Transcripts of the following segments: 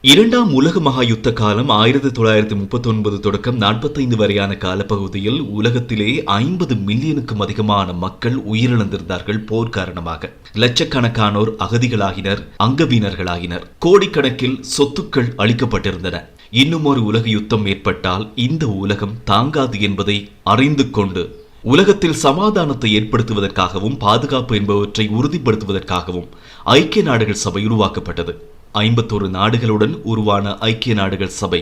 இரண்டாம் உலக மகா யுத்த காலம் 1939 தொடக்கம் 45 வரையான காலப்பகுதியில் உலகத்திலே 50 மில்லியனுக்கும் அதிகமான மக்கள் உயிரிழந்திருந்தார்கள். போர் காரணமாக லட்சக்கணக்கானோர் அகதிகளாகினர், அங்கவீனர்களாகினர். கோடிக்கணக்கில் சொத்துக்கள் அளிக்கப்பட்டிருந்தன. இன்னும் ஒரு உலக யுத்தம் ஏற்பட்டால் இந்த உலகம் தாங்காது என்பதை அறிந்து கொண்டு உலகத்தில் சமாதானத்தை ஏற்படுத்துவதற்காகவும் பாதுகாப்பு என்பவற்றை உறுதிப்படுத்துவதற்காகவும் ஐக்கிய நாடுகள் சபை உருவாக்கப்பட்டது. 51 நாடுகளுடன் உருவான ஐக்கிய நாடுகள் சபை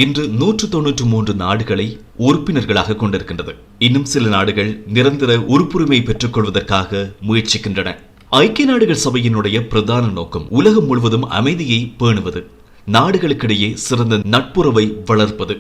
இன்று 193 நாடுகளை உறுப்பினர்களாக கொண்டிருக்கின்றது. இன்னும் சில நாடுகள் நிரந்தர உறுப்புரிமை பெற்றுக் கொள்வதற்காக முயற்சிக்கின்றன. ஐக்கிய நாடுகள் சபையினுடைய பிரதான நோக்கம் உலகம் முழுவதும் அமைதியை பேணுவது, நாடுகளுக்கிடையே சிறந்த நட்புறவை வளர்ப்பது,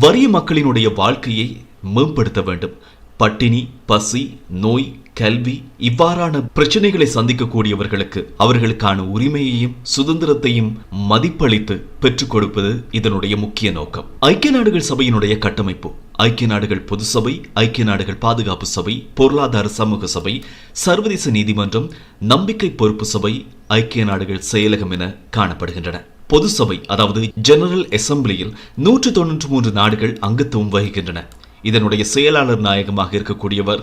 வறிய மக்களினுடைய வாழ்க்கையை மேம்படுத்த வேண்டும். பட்டினி, பசி, நோய், கல்வி இவ்வாறான பிரச்சனைகளை சந்திக்கக்கூடியவர்களுக்கு அவர்களுக்கான உரிமையையும் சுதந்திரத்தையும் மதிப்பளித்து பெற்றுக் கொடுப்பது இதனுடைய முக்கிய நோக்கம். ஐக்கிய நாடுகள் சபையினுடைய கட்டமைப்பு: ஐக்கிய நாடுகள் பொது சபை, ஐக்கிய நாடுகள் பாதுகாப்பு சபை, பொருளாதார சமூக சபை, சர்வதேச நீதிமன்றம், நம்பிக்கை பொறுப்பு சபை, ஐக்கிய நாடுகள் செயலகம் என காணப்படுகின்றன. பொது சபை அதாவது ஜெனரல் அசெம்பிளியில் 193 நாடுகள் அங்கத்துவம் வகிக்கின்றன. இதனுடைய செயலாளர் நாயகமாக இருக்கக்கூடியவர்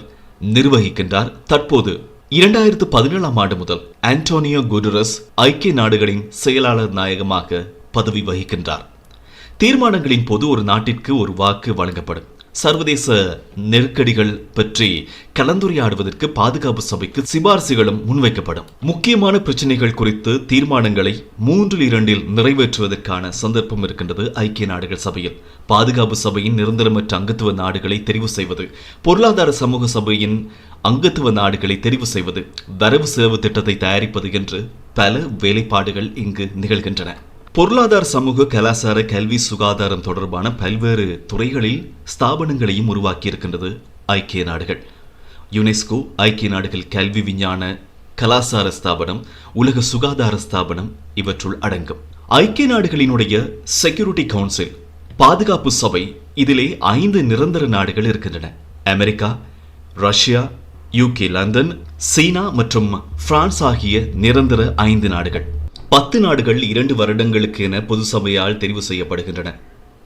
நிர்வகிக்கின்றார். தற்போது 2017ஆம் ஆண்டு முதல் ஆண்டோனியோ குட்டரஸ் ஐக்கிய நாடுகளின் செயலாளர் நாயகமாக பதவி வகிக்கின்றார். தீர்மானங்களின் போது ஒரு நாட்டிற்கு ஒரு வாக்கு வழங்கப்படும். சர்வதேச நெருக்கடிகள் பற்றி கலந்துரையாடுவதற்கு பாதுகாப்பு சபைக்கு சிபாரிசுகளும் முன்வைக்கப்படும். முக்கியமான பிரச்சனைகள் குறித்து தீர்மானங்களை 3/2 நிறைவேற்றுவதற்கான சந்தர்ப்பம் இருக்கின்றது ஐக்கிய நாடுகள் சபையில். பாதுகாப்பு சபையின் நிரந்தரமற்ற அங்கத்துவ நாடுகளை தெரிவு செய்வது, பொருளாதார சமூக சபையின் அங்கத்துவ நாடுகளை தெரிவு செய்வது, வரவு செலவு திட்டத்தை தயாரிப்பது என்று பல வேலைப்பாடுகள் இங்கு நிகழ்கின்றன. பொருளாதார சமூக கலாச்சார கல்வி சுகாதாரம் தொடர்பான பல்வேறு துறைகளில் ஸ்தாபனங்களையும் உருவாக்கியிருக்கின்றது ஐக்கிய நாடுகள். யுனெஸ்கோ, ஐக்கிய நாடுகள் கல்வி விஞ்ஞான கலாச்சார ஸ்தாபனம், உலக சுகாதார ஸ்தாபனம் இவற்றுள் அடங்கும். ஐக்கிய நாடுகளினுடைய செக்யூரிட்டி கவுன்சில் பாதுகாப்பு சபை இதிலே 5 நிரந்தர நாடுகள் இருக்கின்றன. அமெரிக்கா, ரஷ்யா, UK லண்டன், சீனா மற்றும் பிரான்ஸ் ஆகிய நிரந்தர 5 நாடுகள். 10 நாடுகள் 2 வருடங்களுக்கு என பொது சபையால் தெரிவு செய்யப்படுகின்றன.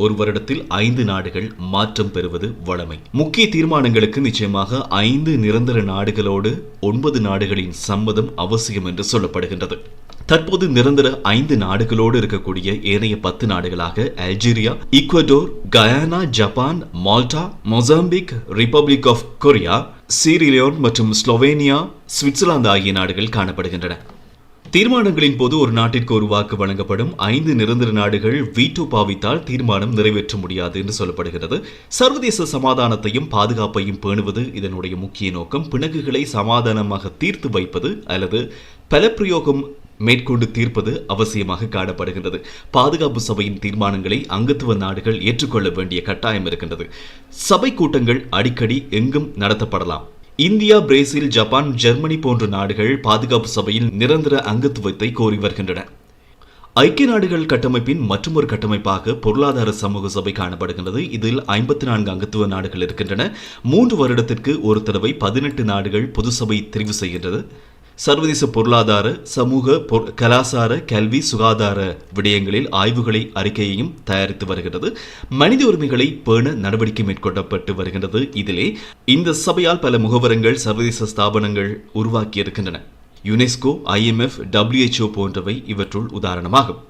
ஒரு வருடத்தில் 5 நாடுகள் மாற்றம் பெறுவது வழமை. முக்கிய தீர்மானங்களுக்கு நிச்சயமாக 5 நிரந்தர நாடுகளோடு 9 நாடுகளின் சம்மதம் அவசியம் என்று சொல்லப்படுகின்றது. தற்போது நிரந்தர 5 நாடுகளோடு இருக்கக்கூடிய ஏனைய 10 நாடுகளாக Algeria, Ecuador, Guyana, Japan, Malta, Mozambique, republic of Korea, Sierra Leone மற்றும் ஸ்லோவேனியா, சுவிட்சர்லாந்து ஆகிய நாடுகள் காணப்படுகின்றன. தீர்மானங்களின் போது ஒரு நாட்டிற்கு ஒரு வாக்கு வழங்கப்படும். 5 நிரந்தர நாடுகள் வீட்டோ பாவித்தால் தீர்மானம் நிறைவேற்ற முடியாது என்று சொல்லப்படுகிறது. சர்வதேச சமாதானத்தையும் பாதுகாப்பையும் பேணுவது இதனுடைய முக்கிய நோக்கம். பிணக்குகளை சமாதானமாக தீர்த்து வைப்பது அல்லது பலப்பிரயோகம் மேற்கொண்டு தீர்ப்பது அவசியமாக காணப்படுகின்றது. பாதுகாப்பு சபையின் தீர்மானங்களை அங்கத்துவ நாடுகள் ஏற்றுக்கொள்ள வேண்டிய கட்டாயம் இருக்கின்றது. சபை கூட்டங்கள் அடிக்கடி எங்கும் நடத்தப்படலாம். இந்தியா, பிரேசில், ஜப்பான், ஜெர்மனி போன்ற நாடுகள் பாதுகாப்பு சபையில் நிரந்தர அங்கத்துவத்தை கோரி வருகின்றன. ஐக்கிய நாடுகள் கட்டமைப்பின் மற்றொரு கட்டமைப்பாக பொருளாதார சமூக சபை காணப்படுகின்றது. இதில் 54 அங்கத்துவ நாடுகள் இருக்கின்றன. 3 வருடத்திற்கு ஒரு தடவை 18 நாடுகள் பொது சபை தெரிவு செய்கின்றது. சர்வதேச பொருளாதார சமூக கலாச்சார கல்வி சுகாதார விடயங்களில் ஆய்வுகளை அறிக்கையையும் தயாரித்து வருகிறது. மனித உரிமைகளை பேண நடவடிக்கை மேற்கொள்ளப்பட்டு வருகின்றது. இதிலே இந்த சபையால் பல முகவரங்கள் சர்வதேச ஸ்தாபனங்கள் உருவாக்கி இருக்கின்றன. யுனெஸ்கோ, IMF, WHO போன்றவை இவற்றுள் உதாரணமாகும்.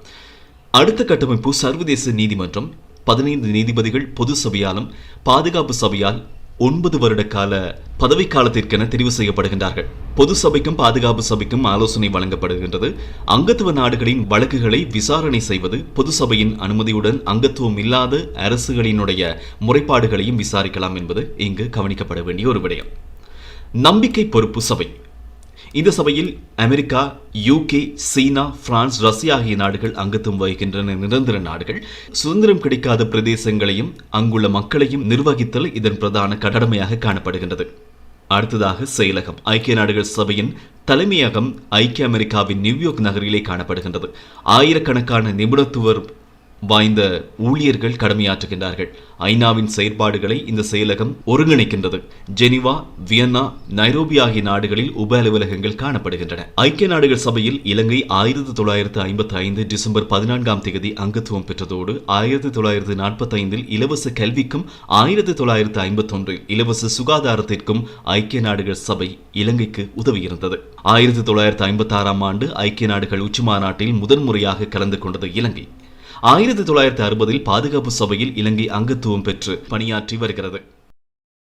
அடுத்த கட்டமைப்பு சர்வதேச நீதிமன்றம். 15 நீதிபதிகள் பொது சபையாலும் பாதுகாப்பு சபையால் 9 வருட கால பதவிக்காலத்திற்கென தெரிவு செய்யப்படுகின்றார்கள். பொது சபைக்கும் பாதுகாப்பு சபைக்கும் ஆலோசனை வழங்கப்படுகின்றது. அங்கத்துவ நாடுகளின் வழக்குகளை விசாரணை செய்வது, பொது சபையின் அனுமதியுடன் அங்கத்துவம் இல்லாத அரசுகளினுடைய முறைப்பாடுகளையும் விசாரிக்கலாம் என்பது இங்கு கவனிக்கப்பட வேண்டிய ஒரு விடயம். நம்பிக்கை பொறுப்பு சபை. இந்த சபையில் அமெரிக்கா, UK, சீனா, பிரான்ஸ், ரஷ்யா ஆகிய நாடுகள் அங்கத்துவம் வகிக்கின்றன. நிரந்தர நாடுகள். சுதந்திரம் கிடைக்காத பிரதேசங்களையும் அங்குள்ள மக்களையும் நிர்வகித்தல் இதன் பிரதான கடமையாக காணப்படுகின்றது. அடுத்ததாக செயலகம். ஐக்கிய நாடுகள் சபையின் தலைமையகம் ஐக்கிய அமெரிக்காவின் நியூயார்க் நகரிலே காணப்படுகின்றது. ஆயிரக்கணக்கான நிபுணத்துவர் வாய்ந்த ஊழியர்கள் கடமையாற்றுகின்றார்கள். ஐநாவின் செயற்பாடுகளை இந்த செயலகம் ஒருங்கிணைக்கின்றது. ஜெனீவா, வியன்னா, நைரோபி ஆகிய நாடுகளில் உப அலுவலகங்கள் காணப்படுகின்றன. ஐக்கிய நாடுகள் சபையில் இலங்கை 1955 டிசம்பர் 14 அங்கத்துவம் பெற்றதோடு 1945 இலவச கல்விக்கும் 1951 இலவச சுகாதாரத்திற்கும் ஐக்கிய நாடுகள் சபை இலங்கைக்கு உதவியிருந்தது. 1956 ஐக்கிய நாடுகள் உச்சி மாநாட்டில் முதன்முறையாக கலந்து கொண்டது இலங்கை. 1960 பாதுகாப்பு சபையில் இலங்கை அங்கத்துவம் பெற்று பணியாற்றி வருகிறது.